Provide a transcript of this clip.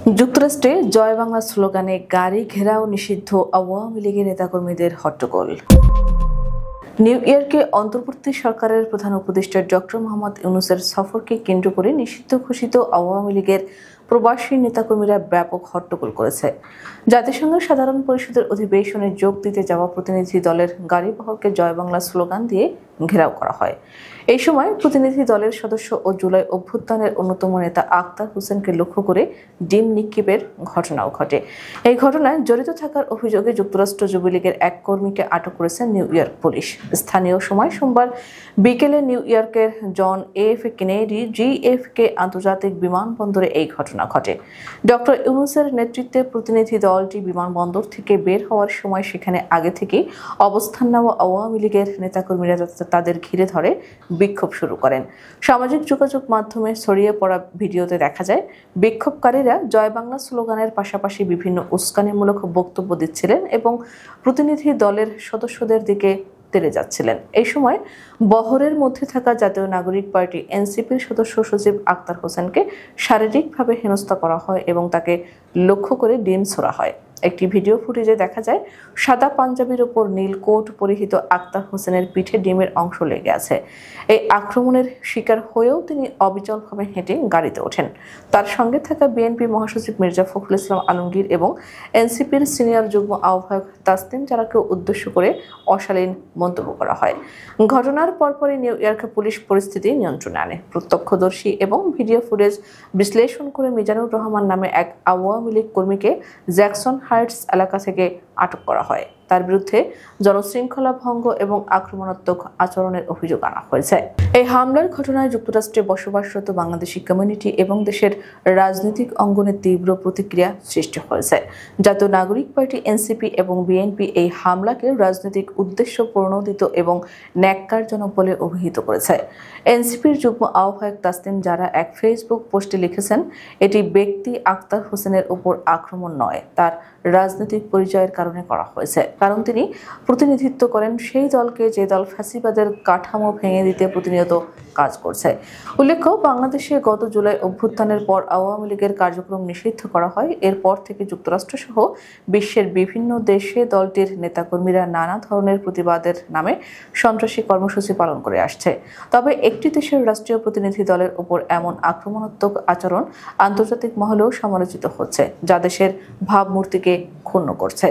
যুক্তরাষ্ট্রে জয় বাংলা স্লোগানে গাড়ি ঘেরাও নিষিদ্ধ, আওয়ামী লীগের নেতাকর্মীদের হট্টগোল। নিউ ইয়র্কে অন্তর্বর্তী সরকারের প্রধান উপদেষ্টা ডক্টর মোহাম্মদ ইউনূসের সফরকে কেন্দ্র করে নিষিদ্ধ ঘোষিত আওয়ামী লীগের প্রবাসী নেতাকর্মীরা ব্যাপক হট্টগোল করেছে। জাতিসংঘের সাধারণ পরিষদের অধিবেশনে যোগ দিতে যাওয়া প্রতিনিধি দলের গাড়িবহরকে জয় বাংলা স্লোগান দিয়ে ঘেরাও করা হয়। এই সময় প্রতিনিধি দলের সদস্য ও জুলাই অভ্যুত্থানের অন্যতম নেতা আক্তার হোসেনকে লক্ষ্য করে ডিম নিক্ষেপের ঘটনাও ঘটে। এই ঘটনায় জড়িত থাকার অভিযোগে যুক্তরাষ্ট্র যুবলীগের এক কর্মীকে আটক করেছে নিউ ইয়র্ক পুলিশ। স্থানীয় সময় সোমবার বিকেলে নিউ ইয়র্কের জন এফ কেনেডি জিএফকে আন্তর্জাতিক বিমানবন্দরে এই ঘটনা ঘটে। ডক্টর ইউনূসের নেতৃত্বে প্রতিনিধি দলটি বিমানবন্দর থেকে বের হওয়ার সময় সেখানে আগে থেকেই অবস্থান নেওয়া আওয়ামী লীগের নেতাকর্মীরা তাদের ঘিরে ধরে বিক্ষোভ শুরু করেন। সামাজিক যোগাযোগ মাধ্যমে ছড়িয়ে পড়া ভিডিওতে দেখা যায় বিক্ষোভকারীরা জয় বাংলা স্লোগানের পাশাপাশি বিভিন্ন উস্কানিমূলক বক্তব্য দিচ্ছিলেন এবং প্রতিনিধি দলের সদস্যদের দিকে তেড়ে যাচ্ছিলেন। এই সময় বহরের মধ্যে থাকা জাতীয় নাগরিক পার্টি এনসিপির সদস্য সচিব আক্তার হোসেনকে শারীরিকভাবে হেনস্থা করা হয় এবং তাকে লক্ষ্য করে ডিম ছোড়া হয়। একটি ভিডিও ফুটেজে দেখা যায় সাদা পাঞ্জাবির ওপর নীল কোট পরিহিত আক্তার হোসেনের পিঠে ডিমের অংশ লেগে আছে। এই আক্রমণের শিকার হয়েও তিনি অবিচলভাবে হেঁটে গাড়িতে ওঠেন। তার সঙ্গে থাকা বিএনপি মহাসচিব মির্জা ফখরুল ইসলাম আলমগীর এবং এনসিপির সিনিয়র যুগ্ম আহ্বায়ক তাসনিম জারাকে উদ্দেশ্য করে অশালীন মন্তব্য করা হয়। ঘটনার পরপরই নিউ ইয়র্ক পুলিশ পরিস্থিতি নিয়ন্ত্রণে আনে। প্রত্যক্ষদর্শী এবং ভিডিও ফুটেজ বিশ্লেষণ করে মিজানুর রহমান নামে এক আওয়ামী লীগ কর্মীকে জ্যাকসন হাইটস এলাকা থেকে আটক করা হয়। তার বিরুদ্ধে জনশৃঙ্খলা ভঙ্গ এবং আক্রমণাত্মক আচরণের অভিযোগ আনা হয়েছে। এই হামলার ঘটনায় যুক্তরাষ্ট্রে বসবাসরত বাংলাদেশি কমিউনিটি এবং দেশের রাজনৈতিক অঙ্গনে তীব্র প্রতিক্রিয়া সৃষ্টি হয়েছে। জাতীয় নাগরিক পার্টি এনসিপি এবং বিএনপি এই হামলাকে রাজনৈতিক উদ্দেশ্য প্রণোদিত এবং ন্যাক্কারজনক বলে অভিহিত করেছে। এনসিপির যুগ্ম আহ্বায়ক তাসনিম জারা এক ফেসবুক পোস্টে লিখেছেন, এটি ব্যক্তি আক্তার হোসেনের উপর আক্রমণ নয়, তার রাজনৈতিক পরিচয়ের কারণে করা হয়েছে, কারণ তিনি প্রতিনিধিত্ব করেন সেই দলকে যে দল ফ্যাসিবাদের কাঠামো ভেঙে দিতে প্রতিনিয়ত কাজ করছে। উল্লেখ্য, বাংলাদেশে গত জুলাই অভ্যুত্থানের পর আওয়ামী লীগের কার্যক্রম নিষিদ্ধ করা হয়। এরপর থেকে যুক্তরাষ্ট্র সহ বিশ্বের বিভিন্ন দেশে দলটির নেতাকর্মীরা নানা ধরনের প্রতিবাদের নামে সন্ত্রাসী কর্মসূচি পালন করে আসছে। তবে একটি দেশের রাষ্ট্রীয় প্রতিনিধি দলের উপর এমন আক্রমণাত্মক আচরণ আন্তর্জাতিক মহলেও সমালোচিত হচ্ছে, যা দেশের ভাবমূর্তিকে ক্ষুণ্ণ করছে।